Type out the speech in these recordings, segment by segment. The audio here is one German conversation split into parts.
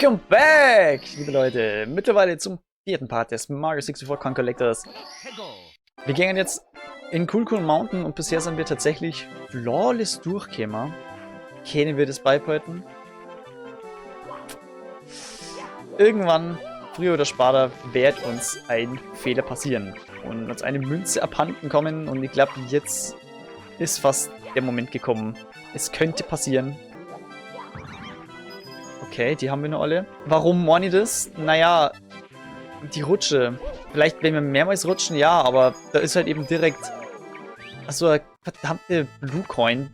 Welcome back, liebe Leute. Mittlerweile zum vierten Part des Mario 64 Con Collectors. Wir gehen jetzt in Cool Mountain und bisher sind wir tatsächlich flawless durchgekommen. Können wir das beibehalten? Irgendwann, früher oder später, wird uns ein Fehler passieren und uns eine Münze abhanden kommen und ich glaube, jetzt ist fast der Moment gekommen. Es könnte passieren. Okay, die haben wir noch alle. Warum meine ich das? Naja, die Rutsche. Vielleicht, wenn wir mehrmals rutschen, ja, aber da ist halt eben direkt so eine verdammte Blue Coin,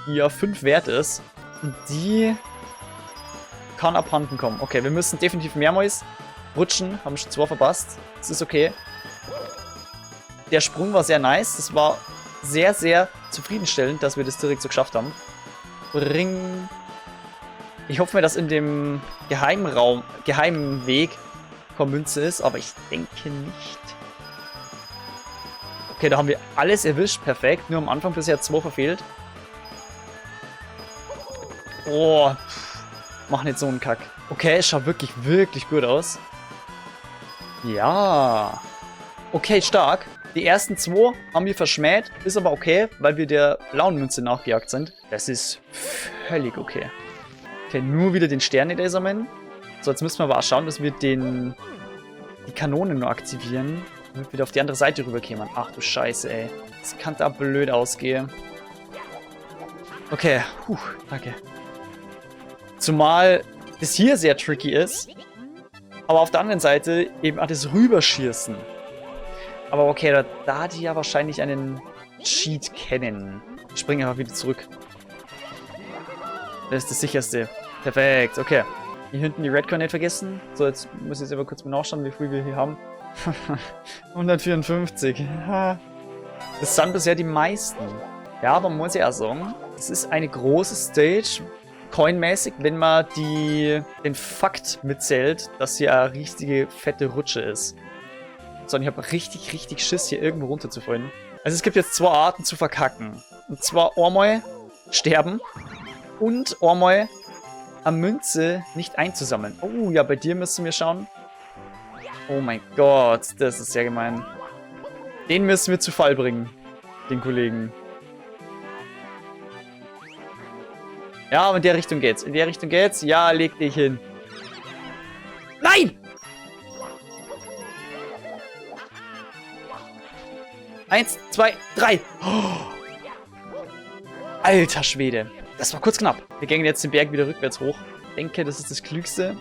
die ja 5 wert ist. Und die kann abhanden kommen. Okay, wir müssen definitiv mehrmals rutschen. Haben schon 2 verpasst. Das ist okay. Der Sprung war sehr nice. Das war sehr, sehr zufriedenstellend, dass wir das direkt so geschafft haben. Ring. Ich hoffe mir, dass in dem geheimen Weg keine Münze ist, aber ich denke nicht. Okay, da haben wir alles erwischt, perfekt. Nur am Anfang bisher 2 verfehlt. Oh, mach nicht so einen Kack. Okay, es schaut wirklich, wirklich gut aus. Ja. Okay, stark. Die ersten 2 haben wir verschmäht, ist aber okay, weil wir der blauen Münze nachgejagt sind. Das ist völlig okay. Okay, nur wieder den Stern nicht einsammeln. So, jetzt müssen wir aber auch schauen, dass wir die Kanonen nur aktivieren, damit wir wieder auf die andere Seite rüberkommen. Ach du Scheiße, ey. Das kann da blöd ausgehen. Okay, danke. Zumal das hier sehr tricky ist, aber auf der anderen Seite eben auch das Rüberschießen. Aber okay, da die ja wahrscheinlich einen Cheat kennen. Ich springe einfach wieder zurück. Das ist das sicherste. Perfekt, okay. Hier hinten die Redcoin nicht vergessen. So, jetzt muss ich jetzt aber kurz mal nachschauen, wie viel wir hier haben. 154. Das sind bisher die meisten. Ja, aber man muss ja auch sagen, es ist eine große Stage, coinmäßig, wenn man den Fakt mitzählt, dass hier eine richtige fette Rutsche ist. So, und ich habe richtig, richtig Schiss, hier irgendwo runterzufallen. Also es gibt jetzt 2 Arten zu verkacken. Und zwar einmal sterben und einmal eine Münze nicht einzusammeln. Oh, ja, bei dir müssen wir schauen. Oh mein Gott, das ist sehr gemein. Den müssen wir zu Fall bringen, den Kollegen. Ja, aber in der Richtung geht's. In der Richtung geht's. Ja, leg dich hin. Nein! 1, 2, 3. Oh. Alter Schwede. Das war kurz knapp. Wir gehen jetzt den Berg wieder rückwärts hoch. Ich denke, das ist das Klügste.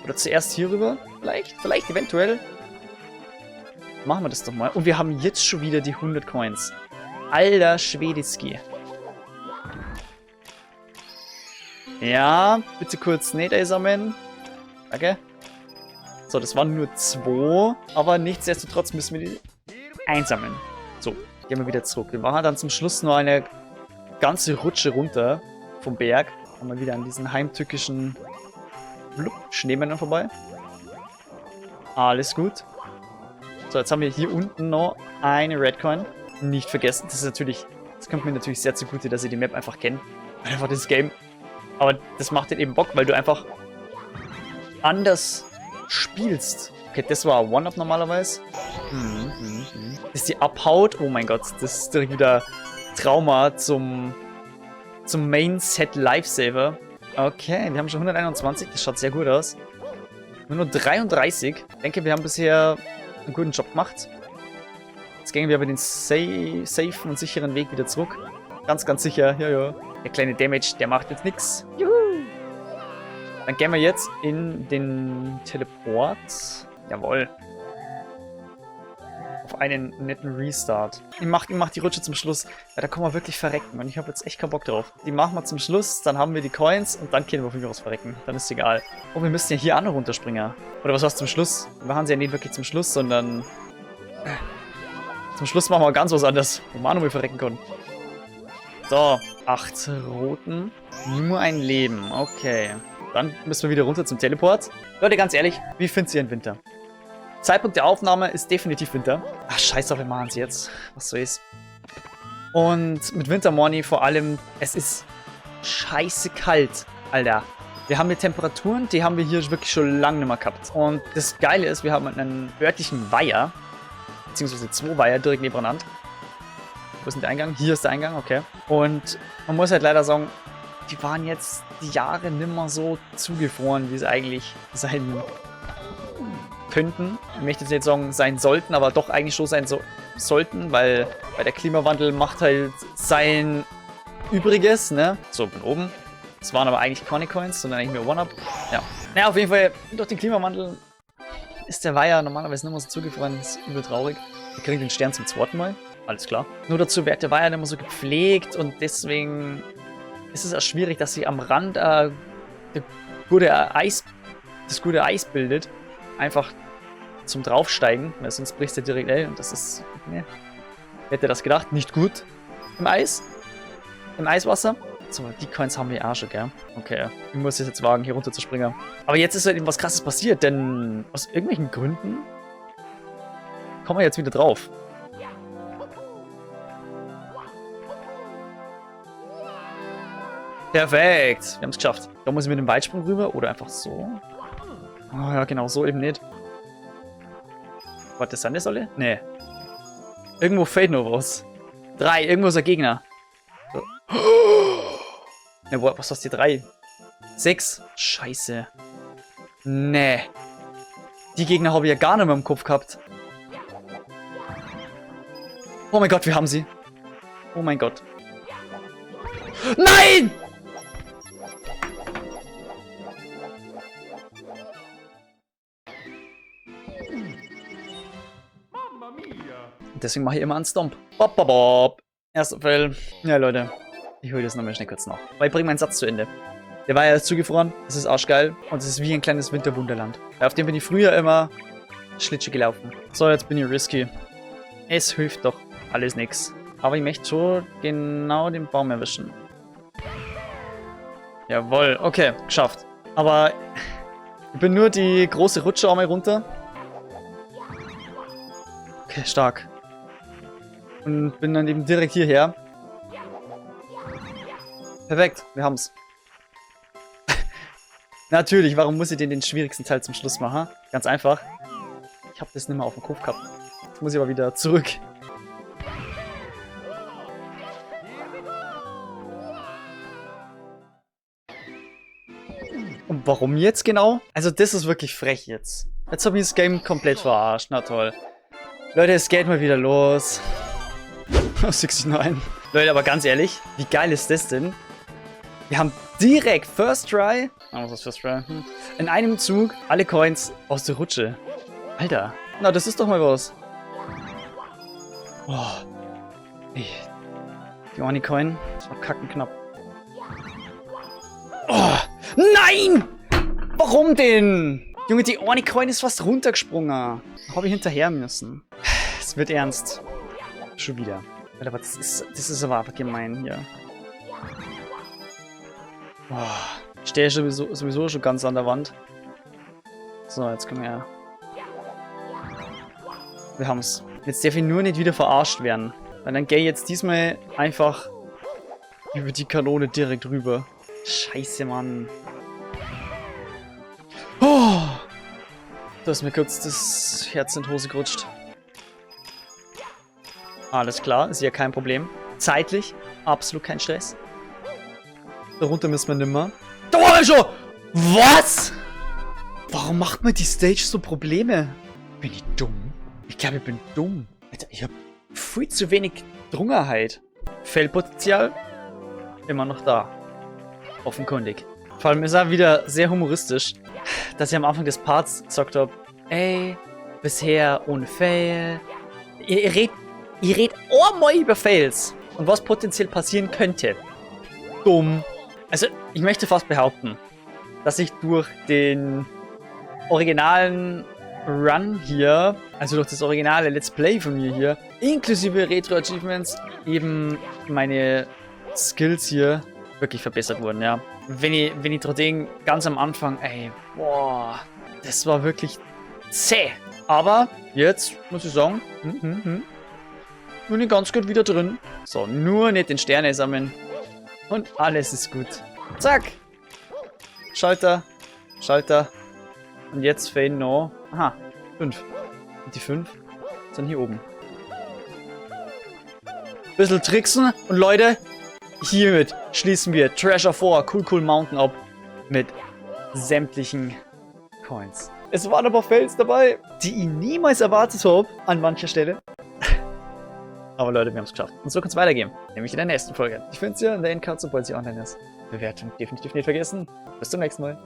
Oder zuerst hier rüber. Vielleicht, eventuell. Machen wir das doch mal. Und wir haben jetzt schon wieder die 100 Coins. Alter Schwediski. Ja, bitte kurz nicht einsammeln. Danke. So, das waren nur 2. Aber nichtsdestotrotz müssen wir die einsammeln. So, gehen wir wieder zurück. Wir machen dann zum Schluss noch eine ganze Rutsche runter vom Berg. Haben wir wieder an diesen heimtückischen Schneemännern vorbei. Alles gut. So, jetzt haben wir hier unten noch eine Redcoin. Nicht vergessen, das kommt mir natürlich sehr zugute, dass ich die Map einfach kenne. Einfach das Game. Aber das macht halt eben Bock, weil du einfach anders spielst. Okay, das war ein One-Up normalerweise. Dass die abhaut. Oh mein Gott, das ist direkt wieder Trauma zum Main-Set Lifesaver. Okay, wir haben schon 121. Das schaut sehr gut aus. Nur 33. Ich denke, wir haben bisher einen guten Job gemacht. Jetzt gehen wir aber den safen und sicheren Weg wieder zurück. Ganz, ganz sicher. Ja. Der kleine Damage, der macht jetzt nichts. Juhu! Dann gehen wir jetzt in den Teleport. Jawohl. Auf einen netten Restart. Ich mach die Rutsche zum Schluss. Ja, da können wir wirklich verrecken. Und ich habe jetzt echt keinen Bock drauf. Die machen wir zum Schluss, dann haben wir die Coins und dann können wir von mir aus verrecken. Dann ist egal. Oh, wir müssen ja hier auch noch runterspringen. Oder was war's zum Schluss? Wir machen sie ja nicht wirklich zum Schluss, sondern zum Schluss machen wir ganz was anderes, wo man noch mal verrecken kann. So, 8 Roten. Nur ein Leben. Okay. Dann müssen wir wieder runter zum Teleport. Leute, ganz ehrlich, wie findet ihr den Winter? Zeitpunkt der Aufnahme ist definitiv Winter. Ach, scheiß auf, wir machen es jetzt. Was so ist. Und mit Winter Morning vor allem, es ist scheiße kalt, Alter. Wir haben die Temperaturen, die haben wir hier wirklich schon lange nicht mehr gehabt. Und das Geile ist, wir haben einen örtlichen Weiher, beziehungsweise 2 Weiher direkt nebeneinander. Wo ist denn der Eingang? Hier ist der Eingang, okay. Und man muss halt leider sagen, die waren jetzt die Jahre nimmer so zugefroren, wie es eigentlich sein könnten. Ich möchte jetzt nicht sagen, sein sollten, aber doch eigentlich schon sein sollten, weil der Klimawandel macht halt sein Übriges, ne? So, bin oben. Das waren aber eigentlich keine Coins, sondern eigentlich nur One-Up. Ja. Naja, auf jeden Fall, durch den Klimawandel ist der Weiher normalerweise nicht mehr so zugefroren. Das ist übel traurig. Wir kriegen den Stern zum 2. Mal. Alles klar. Nur dazu wird der Weiher nicht mehr so gepflegt und deswegen ist es auch schwierig, dass sie am Rand das gute Eis bildet. Einfach zum Draufsteigen, weil sonst brichst du direkt und das ist, ne, wer hätte das gedacht? Nicht gut im Eis, im Eiswasser. So, die Coins haben wir auch schon, gell? Okay, ich muss es jetzt wagen, hier runter zu springen. Aber jetzt ist halt eben was Krasses passiert, denn aus irgendwelchen Gründen kommen wir jetzt wieder drauf. Perfekt, wir haben es geschafft. Da muss ich mit dem Weitsprung rüber oder einfach so. Oh ja, genau, so eben nicht. Warte, sind das alle? Nee. Irgendwo fehlt noch was. 3, irgendwo ist ein Gegner. So. Ne, was hast du? 3? 6? Scheiße. Nee. Die Gegner habe ich ja gar nicht mehr im Kopf gehabt. Oh mein Gott, wir haben sie. Oh mein Gott. Nein! Deswegen mache ich immer einen Stomp. Bop, bop, bop. Erster Fall. Ja, Leute. Ich hole das nochmal schnell kurz nach. Weil ich bringe meinen Satz zu Ende. Der war ja zugefroren. Das ist arschgeil. Und es ist wie ein kleines Winterwunderland. Auf dem bin ich früher immer Schlittschuh gelaufen. So, jetzt bin ich risky. Es hilft doch alles nix. Aber ich möchte schon genau den Baum erwischen. Jawohl. Okay, geschafft. Aber ich bin nur die große Rutsche einmal runter. Okay, stark. Und bin dann eben direkt hierher. Perfekt, wir haben's. Natürlich, warum muss ich den schwierigsten Teil zum Schluss machen? Ganz einfach. Ich habe das nicht mehr auf dem Kopf gehabt. Jetzt muss ich aber wieder zurück. Und warum jetzt genau? Also das ist wirklich frech jetzt. Jetzt habe ich das Game komplett verarscht. Na toll. Leute, es geht mal wieder los. 69. Leute, aber ganz ehrlich, wie geil ist das denn? Wir haben direkt First Try, was ist First Try? In einem Zug alle Coins aus der Rutsche. Alter, na das ist doch mal was. Oh. Hey. Die eine Coin, das war kackenknapp. Oh. Nein! Warum denn? Junge, die eine Coin ist fast runtergesprungen. Habe ich hinterher müssen. Es wird ernst. Schon wieder. Aber das ist aber einfach gemein hier. Boah. Ich stehe sowieso schon ganz an der Wand. So, jetzt können wir ja. Wir haben's. Jetzt darf ich nur nicht wieder verarscht werden. Weil dann gehe ich jetzt diesmal einfach über die Kanone direkt rüber. Scheiße, Mann. Oh! Da ist mir kurz das Herz in die Hose gerutscht. Alles klar, ist ja kein Problem. Zeitlich, absolut kein Stress. Darunter müssen wir nimmer. Da war er schon! Was? Warum macht mir die Stage so Probleme? Bin ich dumm? Ich glaube, ich bin dumm. Alter, ich habe viel zu wenig Drungenheit. Fehlpotenzial? Immer noch da. Offenkundig. Vor allem ist er wieder sehr humoristisch, dass ich am Anfang des Parts gesagt habe, ey, bisher ohne Fail. Ihr redet einmal über Fails und was potenziell passieren könnte. Dumm. Also, ich möchte fast behaupten, dass ich durch den originalen Run hier, also durch das originale Let's Play von mir hier, inklusive Retro-Achievements, eben meine Skills hier wirklich verbessert wurden, ja. Wenn ich trotzdem ganz am Anfang, ey, boah, das war wirklich zäh. Aber jetzt muss ich sagen, bin ich ganz gut wieder drin. So, nur nicht den Sterne sammeln. Und alles ist gut. Zack. Schalter. Schalter. Und jetzt fehlen noch... Aha, 5. Und die 5 sind hier oben. Bisschen tricksen. Und Leute, hiermit schließen wir Treasure 4 Cool Mountain ab. Mit sämtlichen Coins. Es waren aber Fails dabei, die ich niemals erwartet habe. An mancher Stelle. Aber Leute, wir haben es geschafft. Und so kann es weitergehen. Nämlich in der nächsten Folge. Ich finde es ja in der Endcard, sobald sie online ist. Bewertung definitiv nicht vergessen. Bis zum nächsten Mal.